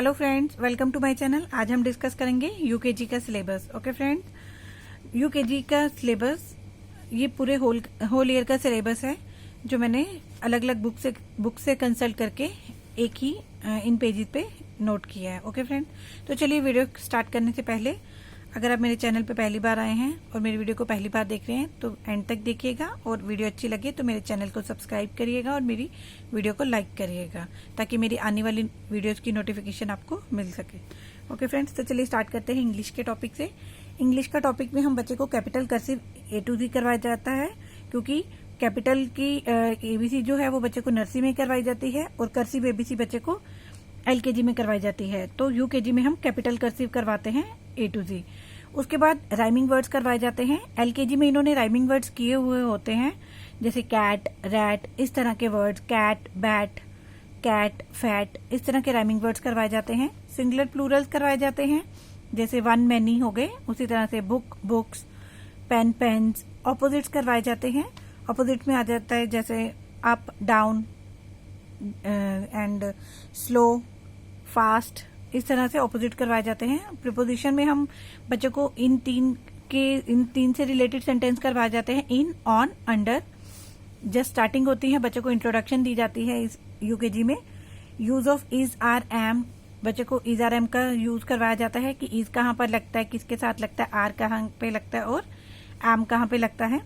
Hello friends, welcome to my channel. आज हम discuss करेंगे यूकेजी का सिलेबस। ओके फ्रेंड्स, यूकेजी का सिलेबस ये पूरे होल ईयर का सिलेबस है जो मैंने अलग अलग बुक से कंसल्ट करके एक ही इन पेजेस पे नोट किया है। ओके फ्रेंड, तो चलिए वीडियो स्टार्ट करने से पहले अगर आप मेरे चैनल पे पहली बार आए हैं और मेरी वीडियो को पहली बार देख रहे हैं तो एंड तक देखिएगा, और वीडियो अच्छी लगे तो मेरे चैनल को सब्सक्राइब करिएगा और मेरी वीडियो को लाइक करिएगा ताकि मेरी आने वाली वीडियोस की नोटिफिकेशन आपको मिल सके। ओके फ्रेंड्स, तो चलिए स्टार्ट करते हैं इंग्लिश के टॉपिक से। इंग्लिश का टॉपिक में हम बच्चे को capital cursive A to Z करवाया जाता है, क्योंकि कैपिटल की ABC जो है वो बच्चे को नर्सरी में करवाई जाती है और कर्सिव ABC बच्चे को LKG में करवाई जाती है। तो यूकेजी में हम कैपिटल कर्सिव करवाते हैं A to Z। उसके बाद राइमिंग वर्ड्स करवाए जाते हैं। LKG में इन्होंने राइमिंग वर्ड्स किए हुए होते हैं, जैसे कैट, रैट, इस तरह के words, cat, bat, cat, fat, इस तरह के राइमिंग वर्ड्स करवाए जाते हैं। सिंगुलर प्लूरल्स करवाए जाते हैं, जैसे वन, मैनी हो गए। उसी तरह से book, books, pen, pens. Opposites करवाए जाते हैं। ऑपोजिट में आ जाता है जैसे up, down and slow, fast, इस तरह से ऑपोजिट करवाए जाते हैं। प्रीपोजिशन में हम बच्चों को इन तीन से रिलेटेड सेंटेंस करवाए जाते हैं। इन, ऑन, अंडर। जस्ट स्टार्टिंग होती है, बच्चों को इंट्रोडक्शन दी जाती है इस यूकेजी में। Use of is, are, am, बच्चे को इज, आर, एम का यूज करवाया जाता है कि इज कहाँ पर लगता है, किसके साथ लगता है, आर कहाँ पे लगता है और एम कहाँ पे लगता है।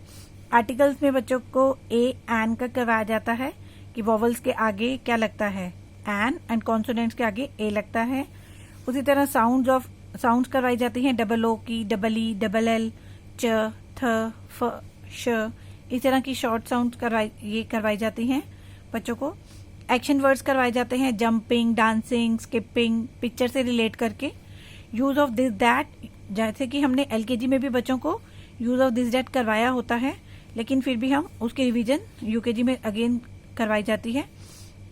आर्टिकल्स में बच्चों को ए, एन का करवाया जाता है कि वॉवल्स के आगे क्या लगता है, एन, एंड कॉन्सोनेंट्स के आगे ए लगता है। उसी तरह साउंड्स करवाई जाती हैं, डबल ओ की, डबल ई, डबल एल, च, थ, फ, श, इस तरह की शॉर्ट साउंड करवाई जाती हैं बच्चों को। एक्शन वर्ड्स करवाए जाते हैं, जंपिंग, डांसिंग, स्किपिंग, पिक्चर से रिलेट करके। यूज ऑफ दिस दैट, जैसे कि हमने LKG में भी बच्चों को यूज ऑफ दिस दैट करवाया होता है, लेकिन फिर भी हम उसकी रिवीजन यूकेजी में अगेन करवाई जाती है।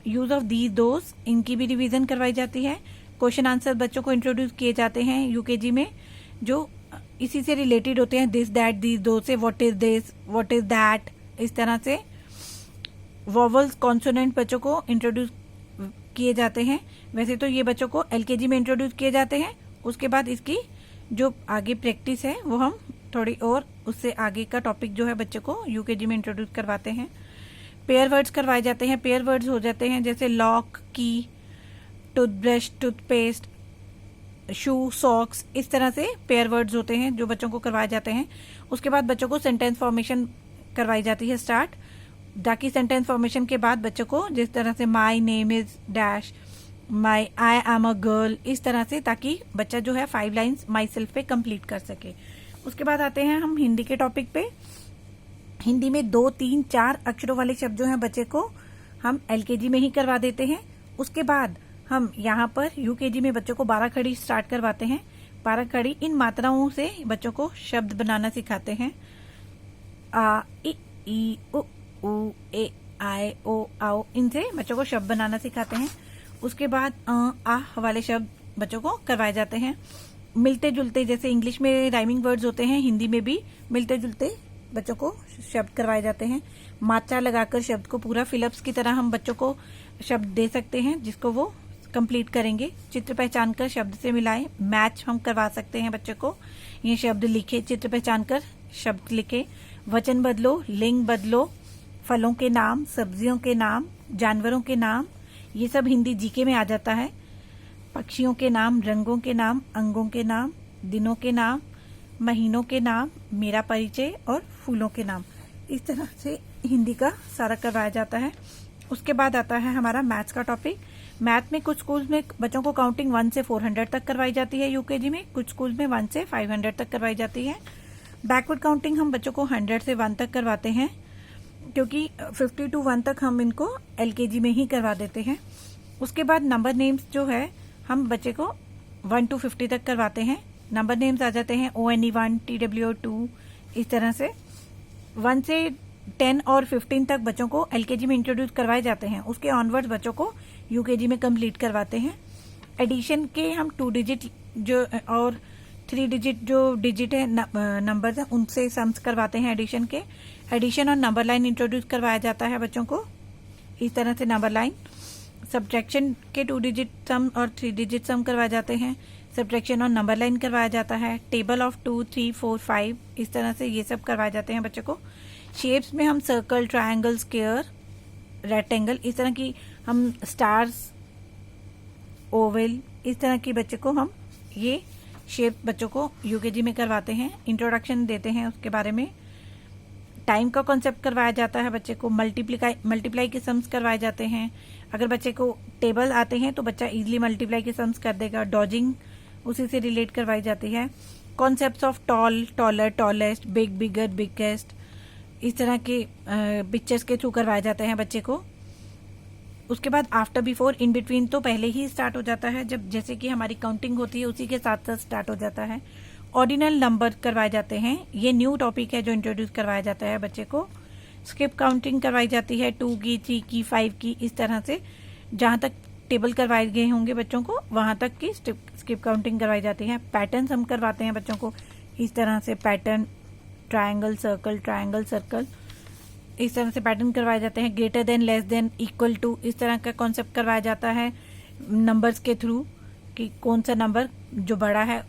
यूज ऑफ दीज, दोस, इनकी भी रिवीजन करवाई जाती है। क्वेश्चन आंसर बच्चों को इंट्रोड्यूस किए जाते हैं यूकेजी में जो इसी से रिलेटेड होते हैं, दिस, दैट, दीज, दो से what is this, what is that, इस तरह से। वॉवल्स, कॉन्सोनेंट बच्चों को इंट्रोड्यूस किए जाते हैं। वैसे तो ये बच्चों को LKG में इंट्रोड्यूस किए जाते हैं, उसके बाद इसकी जो आगे प्रैक्टिस है वो हम थोड़ी और उससे आगे का टॉपिक जो है बच्चे को यूकेजी में इंट्रोड्यूस करवाते हैं। पेयर वर्ड्स करवाए जाते हैं। पेयर वर्ड्स हो जाते हैं जैसे लॉक, की, टूथब्रश, टूथपेस्ट, शू, सॉक्स, इस तरह से पेयर वर्ड्स होते हैं जो बच्चों को करवाए जाते हैं। उसके बाद बच्चों को सेंटेंस फॉर्मेशन करवाई जाती है स्टार्ट, ताकि सेंटेंस फॉर्मेशन के बाद बच्चों को जिस तरह से my name is dash, I am a girl, इस तरह से, ताकि बच्चा जो है 5 लाइन्स माई सेल्फ पे कंप्लीट कर सके। उसके बाद आते हैं हम हिंदी के टॉपिक पे। हिंदी में 2, 3, 4 अक्षरों वाले शब्द जो हैं बच्चे को हम LKG में ही करवा देते हैं। उसके बाद हम यहाँ पर यूकेजी में बच्चों को 12 खड़ी स्टार्ट करवाते हैं। 12 खड़ी इन मात्राओं से बच्चों को शब्द बनाना सिखाते हैं। आ, ई, उ, ए, आए, ओ, आओ, इनसे बच्चों को शब्द बनाना सिखाते हैं। उसके बाद आ वाले शब्द बच्चों को करवाए जाते हैं। मिलते जुलते, जैसे इंग्लिश में राइमिंग वर्ड्स होते हैं, हिंदी में भी मिलते जुलते बच्चों को शब्द करवाए जाते हैं। मात्रा लगाकर शब्द को पूरा फिलअप्स की तरह हम बच्चों को शब्द दे सकते हैं जिसको वो कंप्लीट करेंगे। चित्र पहचान कर शब्द से मिलाएं, मैच हम करवा सकते हैं बच्चे को। ये शब्द लिखे, चित्र पहचान कर शब्द लिखे। वचन बदलो, लिंग बदलो, फलों के नाम, सब्जियों के नाम, जानवरों के नाम, ये सब हिंदी जीके में आ जाता है। पक्षियों के नाम, रंगों के नाम, अंगों के नाम, दिनों के नाम, महीनों के नाम, मेरा परिचय और फूलों के नाम, इस तरह से हिंदी का सारा करवाया जाता है। उसके बाद आता है हमारा मैथ्स का टॉपिक। मैथ में कुछ स्कूल्स में बच्चों को काउंटिंग 1 से 400 तक करवाई जाती है यूकेजी में, कुछ स्कूल्स में 1 से 500 तक करवाई जाती है। बैकवर्ड काउंटिंग हम बच्चों को 100 से 1 तक करवाते हैं, क्योंकि 50 to 1 तक हम इनको LKG में ही करवा देते हैं। उसके बाद नंबर नेम्स जो है हम बच्चे को 1 to 50 तक करवाते हैं। नंबर नेम्स आ जाते हैं ONE1, TWO2, इस तरह से। 1 से 10 और 15 तक बच्चों को LKG में इंट्रोड्यूस करवाए जाते हैं, उसके ऑनवर्ड्स बच्चों को यूकेजी में कंप्लीट करवाते हैं। एडिशन के हम 2 डिजिट जो और 3 डिजिट जो डिजिट है नंबर्स हैं उनसे सम्स करवाते हैं एडिशन के। एडिशन और नंबर लाइन इंट्रोड्यूस करवाया जाता है बच्चों को, इस तरह से नंबर लाइन। सब्ट्रैक्शन के 2 डिजिट सम और 3 डिजिट सम करवाए जाते हैं। सब्ट्रैक्शन और नंबर लाइन करवाया जाता है। टेबल ऑफ 2, 3, 4, 5 इस तरह से ये सब करवाए जाते हैं बच्चों को। शेप्स में हम सर्कल, ट्रायंगल, स्क्वायर, रेक्टेंगल इस तरह की, हम स्टार्स, ओवल इस तरह की बच्चे को हम ये शेप बच्चों को यूकेजी में करवाते हैं। इंट्रोडक्शन देते हैं उसके बारे में। टाइम का कॉन्सेप्ट करवाया जाता है बच्चे को। मल्टीप्लाई के सम्स करवाए जाते हैं। अगर बच्चे को टेबल आते हैं तो बच्चा इजीली मल्टीप्लाई के सम्स कर देगा। डॉजिंग उसी से रिलेट करवाई जाती है। Concepts of tall, taller, tallest, big, bigger, biggest इस तरह के पिक्चर्स के थ्रू करवाए जाते हैं बच्चे को। उसके बाद आफ्टर, बिफोर, इन बिटवीन तो पहले ही स्टार्ट हो जाता है, जब जैसे कि हमारी काउंटिंग होती है उसी के साथ साथ स्टार्ट हो जाता है। ऑर्डिनल नंबर करवाए जाते हैं। ये न्यू टॉपिक है जो इंट्रोड्यूस करवाया जाता है बच्चे को। स्किप काउंटिंग करवाई जाती है 2 की, 3 की, 5 की इस तरह से। जहाँ तक टेबल करवाए गए होंगे बच्चों को वहाँ तक की स्किप काउंटिंग करवाई जाती है। पैटर्न्स हम करवाते हैं बच्चों को इस तरह से। Pattern triangle, circle, triangle, circle इस तरह से पैटर्न करवाए जाते हैं। Greater than, less than, equal to इस तरह का कॉन्सेप्ट करवाया जाता है नंबर्स के थ्रू कि कौन सा नंबर जो बड़ा है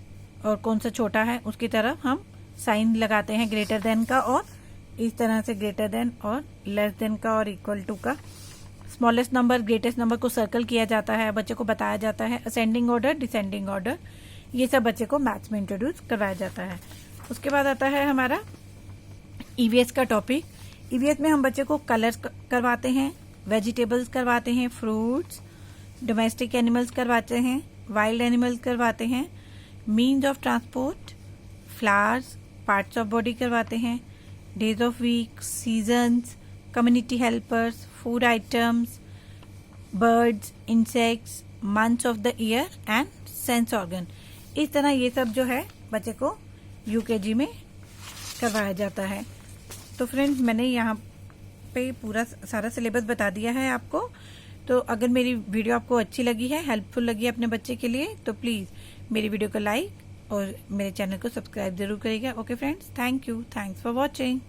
और कौन सा छोटा है उसकी तरफ हम साइन लगाते हैं ग्रेटर देन का, और इस तरह से ग्रेटर देन और लेस देन का और इक्वल टू का। स्मॉलेस्ट नंबर, ग्रेटेस्ट नंबर को सर्कल किया जाता है, बच्चे को बताया जाता है। असेंडिंग ऑर्डर, डिसेंडिंग ऑर्डर ये सब बच्चे को मैथ्स में इंट्रोड्यूस करवाया जाता है। उसके बाद आता है हमारा ईवीएस का टॉपिक। ईवीएस में हम बच्चे को कलर्स करवाते हैं, वेजिटेबल्स करवाते हैं, फ्रूट्स, डोमेस्टिक एनिमल्स करवाते हैं, वाइल्ड एनिमल्स करवाते हैं, means of transport, flowers, parts of body करवाते हैं, days of week, seasons, community helpers, food items, birds, insects, months of the year and sense organ. इस तरह ये सब जो है बच्चे को यूकेजी में करवाया जाता है। तो फ्रेंड्स मैंने यहाँ पे पूरा सारा सिलेबस बता दिया है आपको। तो अगर मेरी वीडियो आपको अच्छी लगी है, हेल्पफुल लगी है अपने बच्चे के लिए, तो प्लीज़ मेरी वीडियो को लाइक और मेरे चैनल को सब्सक्राइब जरूर करिएगा। Okay friends, thank you, thanks for watching.